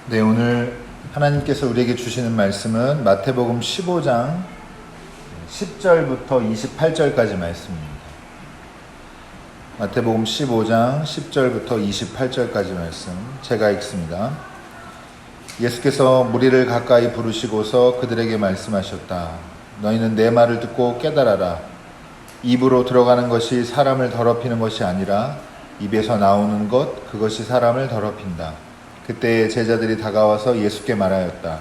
네, 오늘 하나님께서 우리에게 주시는 말씀은 마태복음 15장 10절부터 28절까지 말씀입니다. 마태복음 15장 10절부터 28절까지 말씀 제가 읽습니다. 예수께서 무리를 가까이 부르시고서 그들에게 말씀하셨다. 너희는 내 말을 듣고 깨달아라. 입으로 들어가는 것이 사람을 더럽히는 것이 아니라 입에서 나오는 것, 그것이 사람을 더럽힌다. 그때 제자들이 다가와서 예수께 말하였다.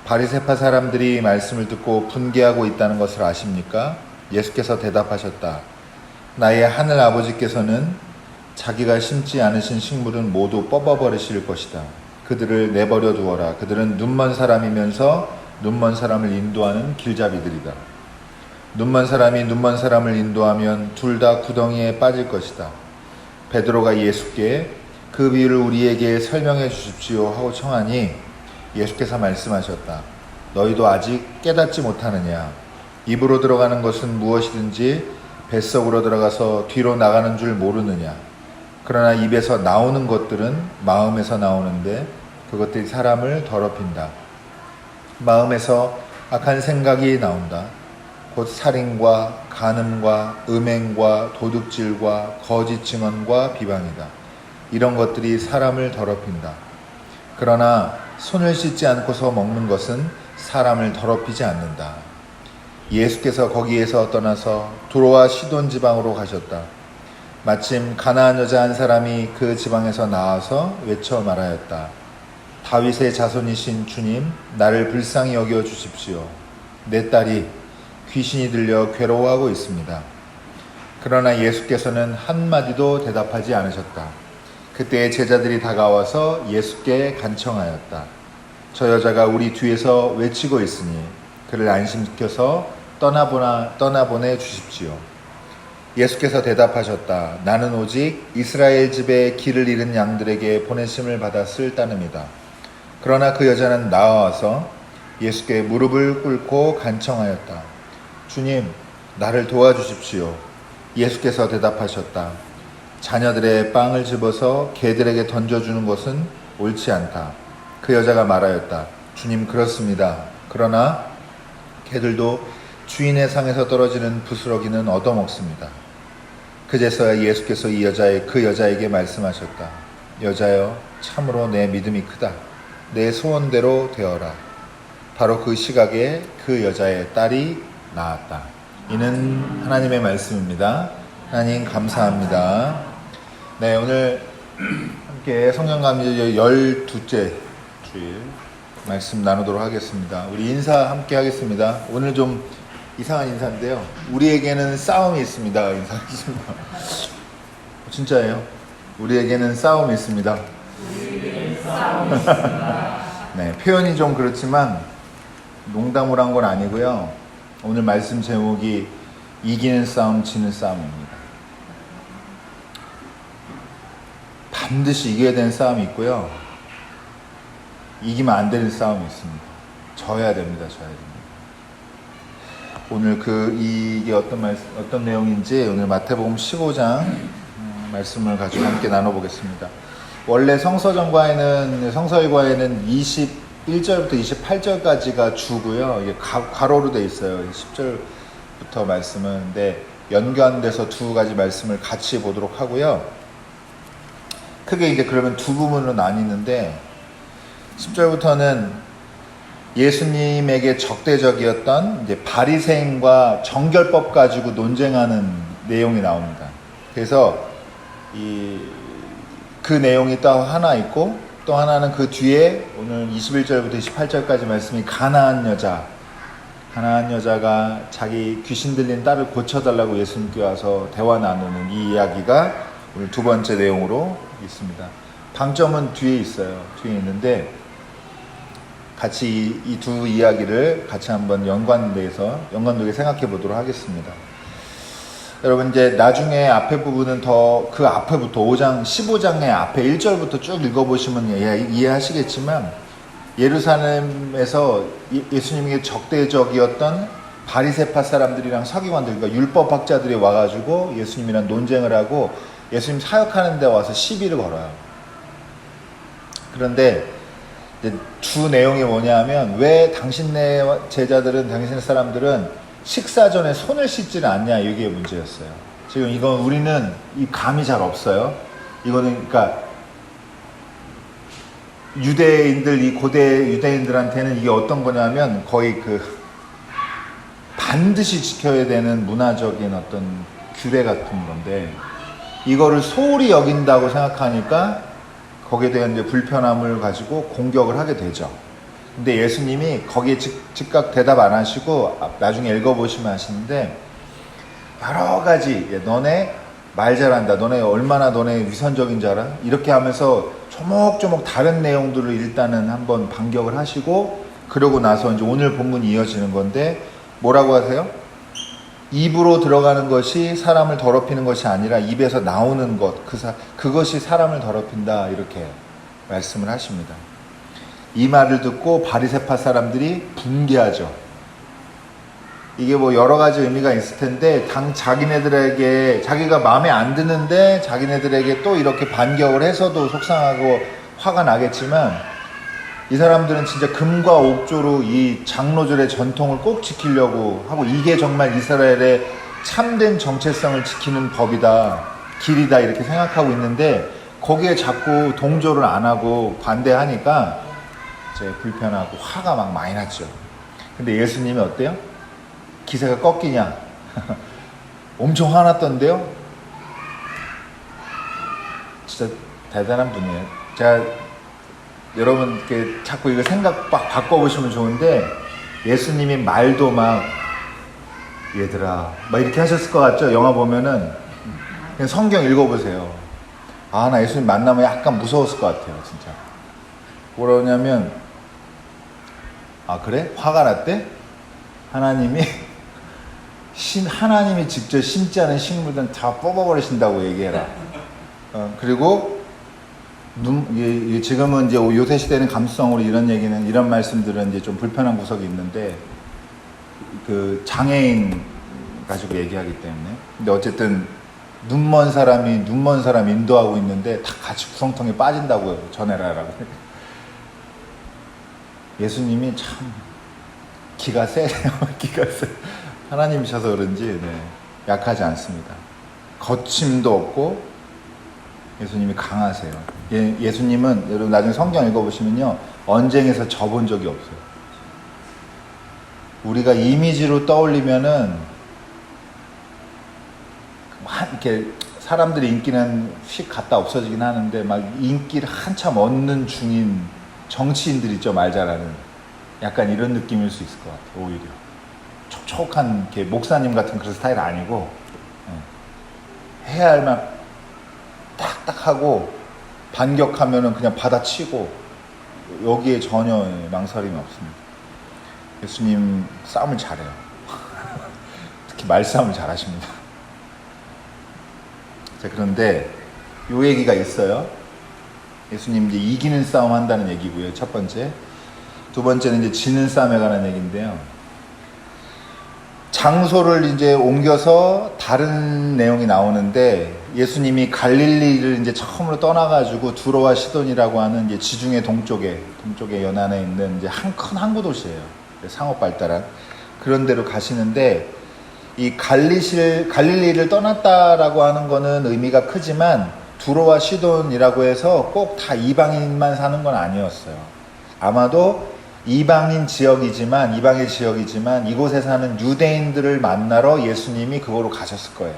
바리새파 사람들이 말씀을 듣고 분개하고 있다는 것을 아십니까? 예수께서 대답하셨다. 나의 하늘 아버지께서는 자기가 심지 않으신 식물은 모두 뽑아버리실 것이다. 그들을 내버려 두어라. 그들은 눈먼 사람이면서 눈먼 사람을 인도하는 길잡이들이다. 눈먼 사람이 눈먼 사람을 인도하면 둘 다 구덩이에 빠질 것이다. 베드로가 예수께 그 비유를 우리에게 설명해 주십시오 하고 청하니 예수께서 말씀하셨다. 너희도 아직 깨닫지 못하느냐? 입으로 들어가는 것은 무엇이든지 뱃속으로 들어가서 뒤로 나가는 줄 모르느냐? 그러나 입에서 나오는 것들은 마음에서 나오는데 그것들이 사람을 더럽힌다. 마음에서 악한 생각이 나온다. 곧 살인과 간음과 음행과 도둑질과 거짓 증언과 비방이다. 이런 것들이 사람을 더럽힌다. 그러나 손을 씻지 않고서 먹는 것은 사람을 더럽히지 않는다. 예수께서 거기에서 떠나서 두로와 시돈 지방으로 가셨다. 마침 가나안 여자 한 사람이 그 지방에서 나와서 외쳐 말하였다. 다윗의 자손이신 주님, 나를 불쌍히 여겨 주십시오. 내 딸이 귀신이 들려 괴로워하고 있습니다. 그러나 예수께서는 한마디도 대답하지 않으셨다. 그때 제자들이 다가와서 예수께 간청하였다. 저 여자가 우리 뒤에서 외치고 있으니 그를 안심시켜서 떠나보내 주십시오. 예수께서 대답하셨다. 나는 오직 이스라엘 집에 길을 잃은 양들에게 보내심을 받았을 따름이다. 그러나 그 여자는 나와서 예수께 무릎을 꿇고 간청하였다. 주님, 나를 도와주십시오. 예수께서 대답하셨다. 자녀들의 빵을 집어서 개들에게 던져주는 것은 옳지 않다. 그 여자가 말하였다. 주님, 그렇습니다. 그러나 개들도 주인의 상에서 떨어지는 부스러기는 얻어먹습니다. 그제서야 예수께서 그 여자에게 말씀하셨다. 여자여, 참으로 내 믿음이 크다. 내 소원대로 되어라. 바로 그 시각에 그 여자의 딸이 나았다. 이는 하나님의 말씀입니다. 하나님 감사합니다. 네, 오늘 함께 성경 강좌 12째 주일 말씀 나누도록 하겠습니다. 우리 인사 함께 하겠습니다. 오늘 좀 이상한 인사인데요. 우리에게는 싸움이 있습니다. 인사하겠습니다. 진짜예요. 우리에게는 싸움이 있습니다. 네, 표현이 좀 그렇지만 농담을 한 건 아니고요. 오늘 말씀 제목이 이기는 싸움, 지는 싸움입니다. 반드시 이겨야 되는 싸움이 있고요. 이기면 안 되는 싸움이 있습니다. 져야 됩니다. 오늘 이게 어떤 내용인지 오늘 마태복음 15장 말씀을 가지고 함께 나눠보겠습니다. 원래 성서일과에는 21절부터 28절까지가 주고요. 이게 괄호로 돼 있어요. 10절부터 말씀은. 근데 연관돼서 두 가지 말씀을 같이 보도록 하고요. 크게 이제 그러면 두 부분으로 나뉘는데 10절부터는 예수님에게 적대적이었던 이제 바리새인과 정결법 가지고 논쟁하는 내용이 나옵니다. 그래서 그 내용이 또 하나 있고 또 하나는 그 뒤에 오늘 21절부터 28절까지 말씀이 가나안 여자가 자기 귀신 들린 딸을 고쳐달라고 예수님께 와서 대화 나누는 이 이야기가 오늘 두 번째 내용으로 있습니다. 방점은 뒤에 있어요. 뒤에 있는데 같이 이 두 이야기를 같이 한번 연관되게 생각해 보도록 하겠습니다. 여러분 이제 나중에 앞에 부분은 그 앞에부터 15장의 앞에 1절부터 쭉 읽어보시면 이해하시겠지만 예루살렘에서 예수님에게 적대적이었던 바리새파 사람들이랑 서기관들과 율법학자들이 와가지고 예수님이랑 논쟁을 하고 예수님 사역하는 데 와서 시비를 걸어요. 그런데 이제 주 내용이 뭐냐면 왜 당신네 제자들은 당신네 사람들은 식사 전에 손을 씻지를 않냐 이게 문제였어요. 지금 이건 우리는 이 감이 잘 없어요. 이거는 그러니까 유대인들 이 고대 유대인들한테는 이게 어떤 거냐면 거의 그 반드시 지켜야 되는 문화적인 어떤 규례 같은 건데 이거를 소홀히 여긴다고 생각하니까 거기에 대한 이제 불편함을 가지고 공격을 하게 되죠. 근데 예수님이 거기에 즉각 대답 안 하시고 나중에 읽어보시면 아시는데 여러 가지 너네 말 잘한다. 너네 얼마나 너네 위선적인 줄 알아? 이렇게 하면서 조목조목 다른 내용들을 일단은 한번 반격을 하시고 그러고 나서 이제 오늘 본문이 이어지는 건데 뭐라고 하세요? 입으로 들어가는 것이 사람을 더럽히는 것이 아니라 입에서 나오는 것, 그것이 사람을 더럽힌다 이렇게 말씀을 하십니다. 이 말을 듣고 바리새파 사람들이 분개하죠. 이게 뭐 여러 가지 의미가 있을 텐데 자기네들에게 자기가 마음에 안 드는데 자기네들에게 또 이렇게 반격을 해서도 속상하고 화가 나겠지만 이 사람들은 진짜 금과 옥조로 이 장로들의 전통을 꼭 지키려고 하고 이게 정말 이스라엘의 참된 정체성을 지키는 법이다, 길이다 이렇게 생각하고 있는데 거기에 자꾸 동조를 안 하고 반대하니까 이제 불편하고 화가 막 많이 났죠. 근데 예수님이 어때요? 기세가 꺾이냐? 엄청 화났던데요? 진짜 대단한 분이에요. 제가 여러분 이렇게 자꾸 이거 생각 막 바꿔보시면 좋은데 예수님이 말도 막 얘들아 막 이렇게 하셨을 것 같죠? 영화 보면은 그냥 성경 읽어보세요. 아, 나 예수님 만나면 약간 무서웠을 것 같아요, 진짜. 뭐라냐면 아 그래? 화가 났대? 하나님이 직접 심지 않은 식물들은 다 뽑아버리신다고 얘기해라. 그리고 지금은 이제 요새 시대는 감수성으로 이런 말씀들은 이제 좀 불편한 구석이 있는데 그 장애인 가지고 얘기하기 때문에. 근데 어쨌든 눈먼 사람 인도하고 있는데 다 같이 구성통에 빠진다고 전해라라고. 예수님이 참 기가 세네요. 기가 세. 하나님이셔서 그런지 약하지 않습니다. 거침도 없고 예수님이 강하세요. 예수님은 여러분 나중에 성경 읽어보시면요 언쟁에서 져본 적이 없어요. 우리가 이미지로 떠올리면은 이렇게 사람들의 인기는 휙 갔다 없어지긴 하는데 막 인기를 한참 얻는 중인 정치인들 있죠, 말 잘하는. 약간 이런 느낌일 수 있을 것 같아요. 오히려 촉촉한 이렇게 목사님 같은 그런 스타일 아니고 해야 할 만 딱딱 하고 반격하면은 그냥 받아치고 여기에 전혀 망설임이 없습니다. 예수님 싸움을 잘해요. 특히 말싸움을 잘하십니다. 자, 그런데 요 얘기가 있어요. 예수님 이제 이기는 싸움 한다는 얘기고요. 첫 번째. 두 번째는 이제 지는 싸움에 관한 얘기인데요. 장소를 이제 옮겨서 다른 내용이 나오는데 예수님이 갈릴리를 이제 처음으로 떠나가지고 두로와 시돈이라고 하는 이제 지중해 동쪽에 연안에 있는 이제 큰 항구 도시예요. 상업 발달한 그런 데로 가시는데 이 갈릴리를 떠났다라고 하는 거는 의미가 크지만 두로와 시돈이라고 해서 꼭 다 이방인만 사는 건 아니었어요. 아마도 이방의 지역이지만 이곳에 사는 유대인들을 만나러 예수님이 그곳으로 가셨을 거예요.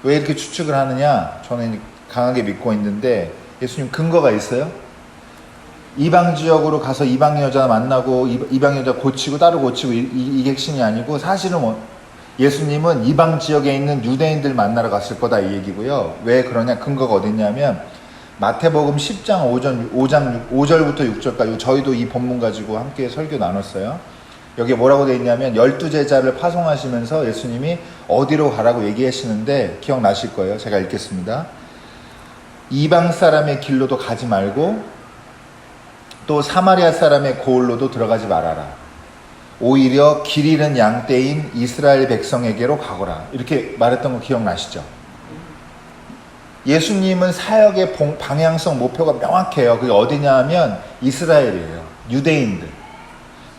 왜 이렇게 추측을 하느냐? 저는 강하게 믿고 있는데 예수님 근거가 있어요. 이방 지역으로 가서 이방 여자 만나고 이방 여자 고치고 따로 고치고 이게 핵심이 아니고 사실은 예수님은 이방 지역에 있는 유대인들 만나러 갔을 거다 이 얘기고요. 왜 그러냐? 근거가 어딨냐면 마태복음 10장 5절부터 6절까지 저희도 이 본문 가지고 함께 설교 나눴어요. 여기에 뭐라고 되어 있냐면 12제자를 파송하시면서 예수님이 어디로 가라고 얘기하시는데 기억나실 거예요. 제가 읽겠습니다. 이방 사람의 길로도 가지 말고 또 사마리아 사람의 고을로도 들어가지 말아라. 오히려 길 잃은 양떼인 이스라엘 백성에게로 가거라. 이렇게 말했던 거 기억나시죠? 예수님은 사역의 방향성, 목표가 명확해요. 그게 어디냐 하면 이스라엘이에요. 유대인들.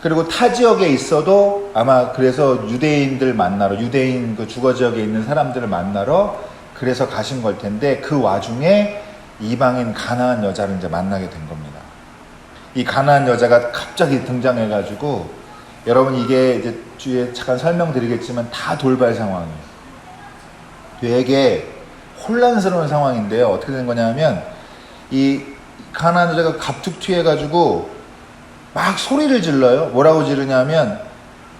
그리고 타 지역에 있어도 아마 그래서 유대인들 만나러, 유대인 그 주거 지역에 있는 사람들을 만나러 그래서 가신 걸 텐데, 그 와중에 이방인 가나안 여자를 이제 만나게 된 겁니다. 이 가나안 여자가 갑자기 등장해가지고, 여러분 이게 이제 뒤에 잠깐 설명드리겠지만 다 돌발 상황이에요. 되게 혼란스러운 상황인데요. 어떻게 된 거냐면, 이 가나안 여자가 갑툭튀해가지고 막 소리를 질러요. 뭐라고 지르냐면,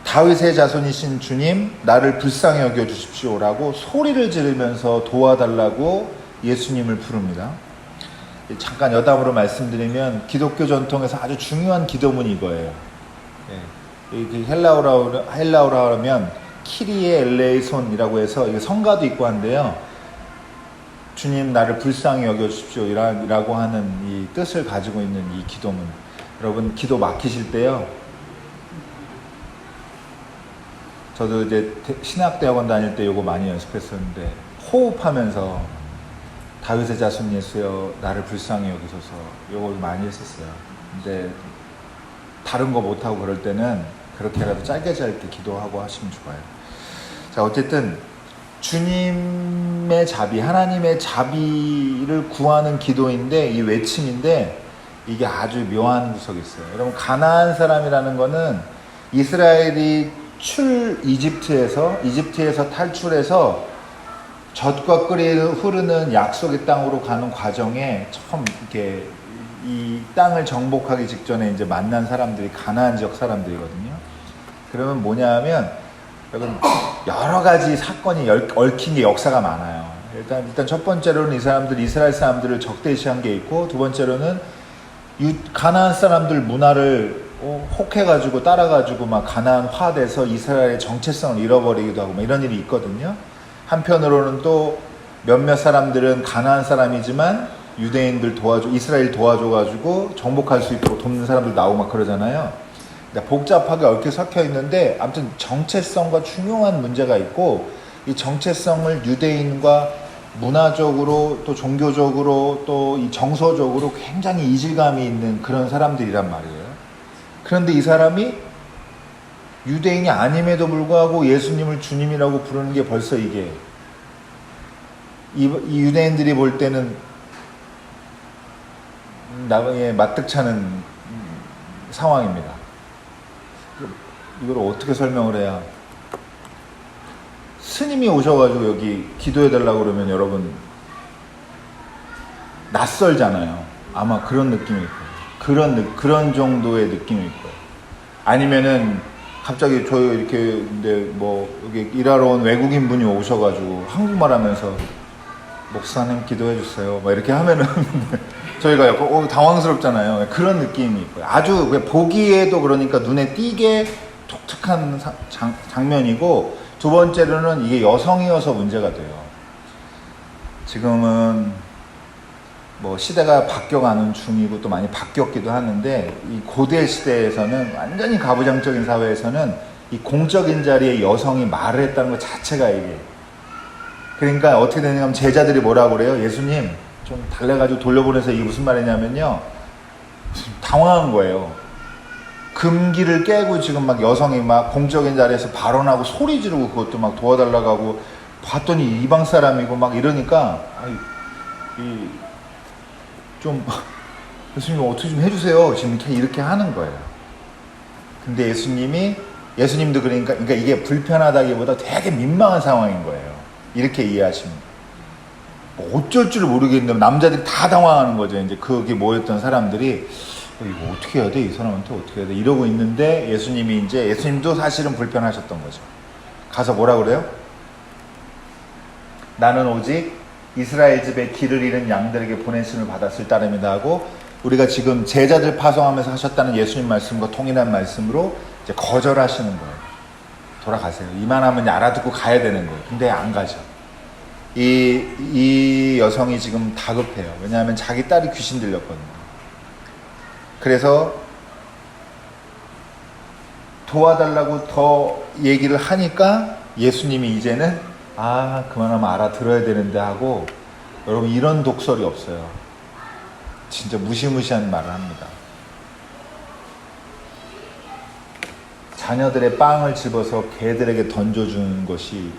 다윗의 자손이신 주님, 나를 불쌍히 여겨주십시오라고 소리를 지르면서 도와달라고 예수님을 부릅니다. 잠깐 여담으로 말씀드리면, 기독교 전통에서 아주 중요한 기도문이 이거예요. 헬라어로 하면 키리에 엘레이손이라고 해서, 이게 성가도 있고 한데요. 주님, 나를 불쌍히 여겨주십시오 라고 하는 이 뜻을 가지고 있는 이 기도문. 여러분 기도 막히실 때요, 저도 이제 신학대학원 다닐 때 요거 많이 연습했었는데, 호흡하면서 다윗의 자손 예수여 나를 불쌍히 여기소서, 요거 많이 했었어요. 근데 다른 거 못하고 그럴 때는 그렇게라도 짧게 기도하고 하시면 좋아요. 자, 어쨌든 주님의 자비, 하나님의 자비를 구하는 기도인데, 이 외침인데 이게 아주 묘한 구석이 있어요. 여러분, 가나안 사람이라는 거는 이스라엘이 이집트에서 탈출해서 젖과 꿀이 흐르는 약속의 땅으로 가는 과정에 처음 이렇게 이 땅을 정복하기 직전에 이제 만난 사람들이 가나안 지역 사람들이거든요. 그러면 뭐냐 하면, 여러분 여러 가지 사건이 얽힌 게 역사가 많아요. 일단 첫 번째로는 이 사람들, 이스라엘 사람들을 적대시한 게 있고, 두 번째로는 가나안 사람들 문화를 혹해가지고 따라가지고 막 가나안화돼서 이스라엘의 정체성을 잃어버리기도 하고 막 이런 일이 있거든요. 한편으로는 또 몇몇 사람들은 가나안 사람이지만 유대인들 이스라엘 도와줘가지고 정복할 수 있도록 돕는 사람들 나오고 막 그러잖아요. 그러니까 복잡하게 얽혀 섞여 있는데, 아무튼 정체성과 중요한 문제가 있고, 이 정체성을 유대인과 문화적으로 또 종교적으로 또 이 정서적으로 굉장히 이질감이 있는 그런 사람들이란 말이에요. 그런데 이 사람이 유대인이 아님에도 불구하고 예수님을 주님이라고 부르는 게 벌써 이게 이 유대인들이 볼 때는 나에 마뜩찮은 상황입니다. 이걸 어떻게 설명을 해야, 스님이 오셔가지고 여기 기도해달라고 그러면 여러분 낯설잖아요. 아마 그런 느낌일 거예요. 그런 정도의 느낌일 거예요. 아니면은 갑자기 저 이렇게 근데 뭐 여기 일하러 온 외국인 분이 오셔가지고 한국말 하면서 목사님 기도해 주세요 막 이렇게 하면은 저희가 약간 당황스럽잖아요. 그런 느낌일 거예요. 아주 보기에도 그러니까 눈에 띄게 독특한 장면이고, 두 번째로는 이게 여성이어서 문제가 돼요. 지금은 뭐 시대가 바뀌어가는 중이고 또 많이 바뀌었기도 하는데, 이 고대 시대에서는 완전히 가부장적인 사회에서는 이 공적인 자리에 여성이 말을 했다는 것 자체가 이게, 그러니까 어떻게 되냐면 제자들이 뭐라고 그래요? 예수님 좀 달래가지고 돌려보내서 이게 무슨 말이냐면요, 당황한 거예요. 금기를 깨고 지금 막 여성이 막 공적인 자리에서 발언하고 소리 지르고 그것도 막 도와달라고 하고, 봤더니 이방 사람이고 막 이러니까 좀 예수님 어떻게 좀 해주세요 지금 이렇게 하는 거예요. 근데 예수님도 그러니까 이게 불편하다기보다 되게 민망한 상황인 거예요. 이렇게 이해하시면 어쩔 줄 모르겠는데 남자들이 다 당황하는 거죠. 이제 거기 모였던 사람들이 이거 어떻게 해야 돼? 이 사람한테 어떻게 해야 돼? 이러고 있는데 예수님도 사실은 불편하셨던 거죠. 가서 뭐라 그래요? 나는 오직 이스라엘 집에 길을 잃은 양들에게 보내심을 받았을 따름이다 하고, 우리가 지금 제자들 파송하면서 하셨다는 예수님 말씀과 통일한 말씀으로 이제 거절하시는 거예요. 돌아가세요. 이만하면 알아듣고 가야 되는 거예요. 근데 안 가죠. 이 여성이 지금 다급해요. 왜냐하면 자기 딸이 귀신 들렸거든요. 그래서 도와달라고 더 얘기를 하니까 예수님이 이제는 그만하면 알아들어야 되는데 하고, 여러분 이런 독설이 없어요. 진짜 무시무시한 말을 합니다. 자녀들의 빵을 집어서 개들에게 던져주는 것이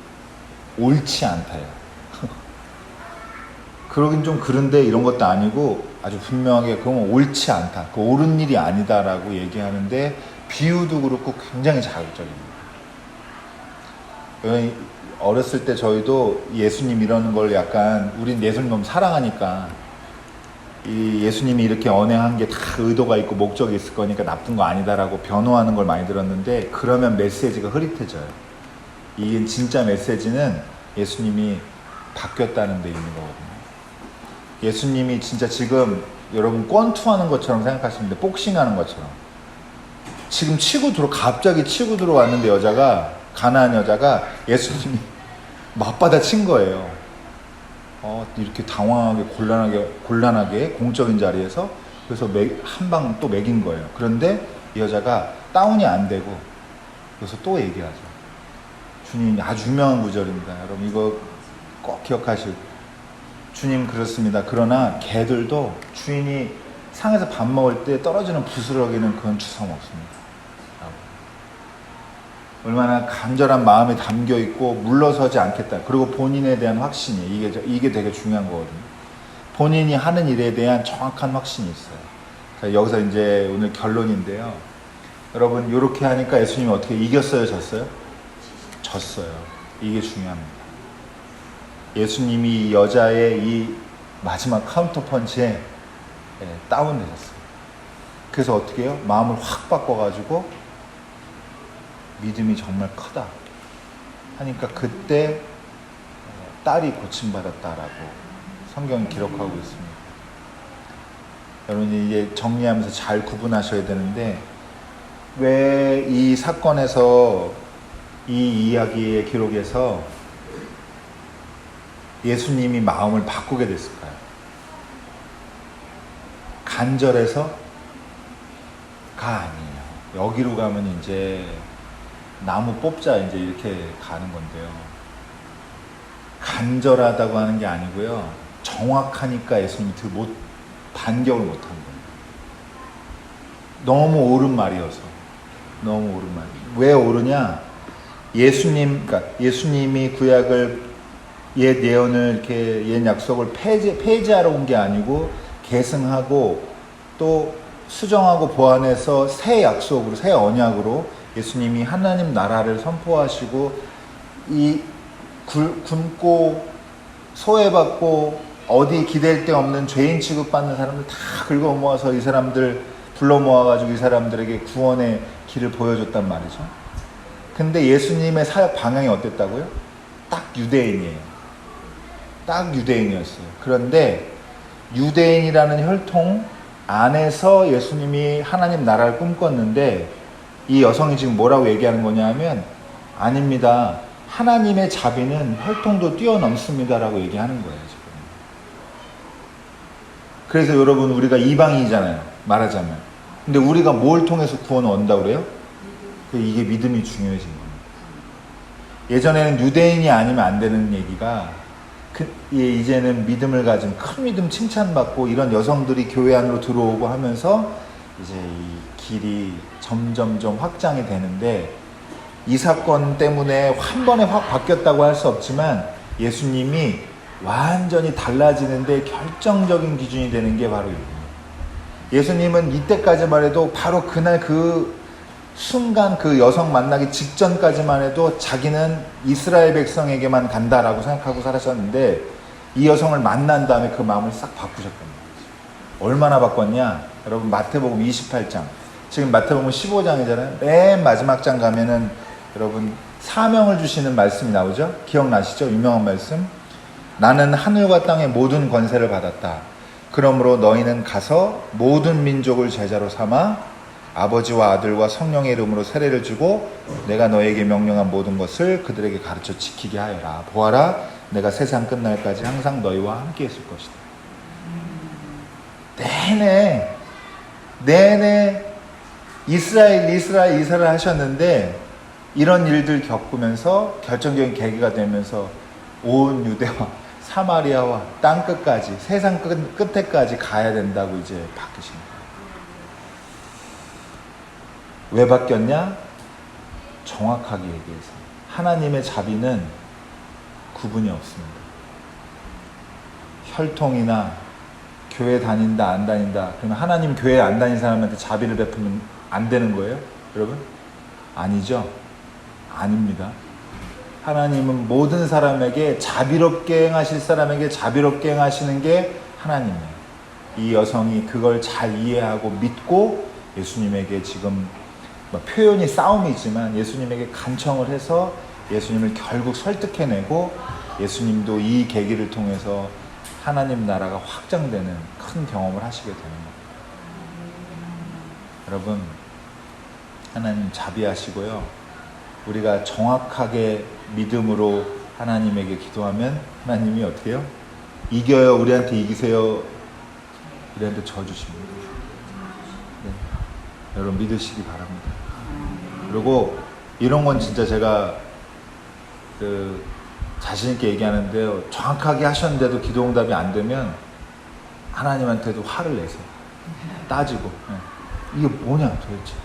옳지 않다요. 그러긴 좀 그런데 이런 것도 아니고 아주 분명하게 그건 옳지 않다. 그 옳은 일이 아니다라고 얘기하는데 비유도 그렇고 굉장히 자극적입니다. 어렸을 때 저희도 예수님 이러는 걸 약간 우린 예수님 너무 사랑하니까 이 예수님이 이렇게 언행한 게 다 의도가 있고 목적이 있을 거니까 나쁜 거 아니다라고 변호하는 걸 많이 들었는데 그러면 메시지가 흐릿해져요. 이 진짜 메시지는 예수님이 바뀌었다는 데 있는 거거든요. 예수님이 진짜 지금 여러분 권투하는 것처럼 생각하시면 돼. 복싱하는 것처럼. 지금 갑자기 치고 들어왔는데 가난한 여자가 예수님이 맞받아 친 거예요. 이렇게 당황하게 곤란하게 공적인 자리에서 그래서 한 방 또 먹인 거예요. 그런데 이 여자가 다운이 안 되고 그래서 또 얘기하죠. 주님 아주 유명한 구절입니다. 여러분 이거 꼭 기억하시고 주님 그렇습니다. 그러나 개들도 주인이 상에서 밥 먹을 때 떨어지는 부스러기는 그건 주워 먹습니다. 얼마나 간절한 마음이 담겨 있고 물러서지 않겠다. 그리고 본인에 대한 확신이 이게 되게 중요한 거거든요. 본인이 하는 일에 대한 정확한 확신이 있어요. 자, 여기서 이제 오늘 결론인데요. 여러분 이렇게 하니까 예수님이 어떻게 이겼어요, 졌어요? 졌어요. 이게 중요합니다. 예수님이 이 여자의 이 마지막 카운터 펀치에 다운되셨어요. 그래서 어떻게 해요? 마음을 확 바꿔가지고 믿음이 정말 크다 하니까 그때 딸이 고침받았다라고 성경이 기록하고 있습니다. 여러분 이제 정리하면서 잘 구분하셔야 되는데 왜 이 사건에서 이 이야기의 기록에서 예수님이 마음을 바꾸게 됐을까요? 간절해서가 아니에요. 여기로 가면 이제 나무 뽑자 이제 이렇게 가는 건데요. 간절하다고 하는 게 아니고요. 정확하니까 예수님이 반격을 못한 거예요. 너무 옳은 말이어서. 너무 옳은 말. 왜 옳으냐? 예수님이 구약을 옛 예언을 이렇게 옛 약속을 폐지하러 온 게 아니고 계승하고 또 수정하고 보완해서 새 약속으로 새 언약으로 예수님이 하나님 나라를 선포하시고 이 굶고 소외받고 어디 기댈 데 없는 죄인 취급받는 사람들 다 긁어 모아서 이 사람들 불러 모아가지고 이 사람들에게 구원의 길을 보여줬단 말이죠. 근데 예수님의 사역 방향이 어땠다고요? 딱 유대인이에요. 딱 유대인이었어요. 그런데 유대인이라는 혈통 안에서 예수님이 하나님 나라를 꿈꿨는데 이 여성이 지금 뭐라고 얘기하는 거냐 하면 아닙니다. 하나님의 자비는 혈통도 뛰어넘습니다라고 얘기하는 거예요. 지금. 그래서 여러분 우리가 이방인이잖아요. 말하자면. 근데 우리가 뭘 통해서 구원을 얻는다고 그래요? 이게 믿음이 중요해진 겁니다. 예전에는 유대인이 아니면 안 되는 얘기가 이제는 믿음을 가진 큰 믿음 칭찬받고 이런 여성들이 교회 안으로 들어오고 하면서 이제 이 길이 점점점 확장이 되는데 이 사건 때문에 한 번에 확 바뀌었다고 할 수 없지만 예수님이 완전히 달라지는데 결정적인 기준이 되는 게 바로 이거예요. 예수님은 이때까지만 해도 바로 그날 그 순간 그 여성 만나기 직전까지만 해도 자기는 이스라엘 백성에게만 간다라고 생각하고 살았었는데 이 여성을 만난 다음에 그 마음을 싹 바꾸셨단 말이죠. 얼마나 바꿨냐? 여러분 마태복음 28장 지금 마태복음 15장이잖아요. 맨 마지막 장 가면은 여러분 사명을 주시는 말씀이 나오죠. 기억나시죠? 유명한 말씀. 나는 하늘과 땅의 모든 권세를 받았다. 그러므로 너희는 가서 모든 민족을 제자로 삼아 아버지와 아들과 성령의 이름으로 세례를 주고 내가 너에게 명령한 모든 것을 그들에게 가르쳐 지키게 하여라. 보아라, 내가 세상 끝날까지 항상 너희와 함께 있을 것이다. 내내 이스라엘 하셨는데 이런 일들 겪으면서 결정적인 계기가 되면서 온 유대와 사마리아와 땅 끝까지, 세상 끝에까지 가야 된다고 이제 바뀌신 거예요. 왜 바뀌었냐? 정확하게 얘기해서 하나님의 자비는 구분이 없습니다. 혈통이나 교회 다닌다 안 다닌다 그러면 하나님 교회 안 다닌 사람한테 자비를 베풀면 안 되는 거예요? 여러분? 아니죠? 아닙니다. 하나님은 모든 사람에게 자비롭게 행하실 사람에게 자비롭게 행하시는 게 하나님이에요. 이 여성이 그걸 잘 이해하고 믿고 예수님에게 지금 표현이 싸움이지만 예수님에게 간청을 해서 예수님을 결국 설득해내고 예수님도 이 계기를 통해서 하나님 나라가 확장되는 큰 경험을 하시게 되는 겁니다. 여러분, 하나님 자비하시고요. 우리가 정확하게 믿음으로 하나님에게 기도하면 하나님이 어떻게 해요? 이겨요. 우리한테 이기세요. 우리한테 져주십니다. 네. 여러분 믿으시기 바랍니다. 그리고 이런 건 진짜 제가 자신 있게 얘기하는데요. 정확하게 하셨는데도 기도 응답이 안 되면 하나님한테도 화를 내세요. 따지고. 네. 이게 뭐냐 도대체.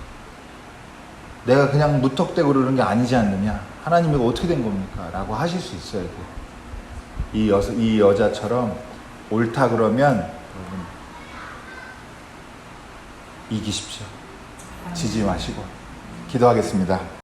내가 그냥 무턱대고 그러는 게 아니지 않느냐. 하나님 이거 어떻게 된 겁니까? 라고 하실 수 있어야 돼요. 이 여자처럼 옳다 그러면 여러분 이기십시오. 지지 마시고 기도하겠습니다.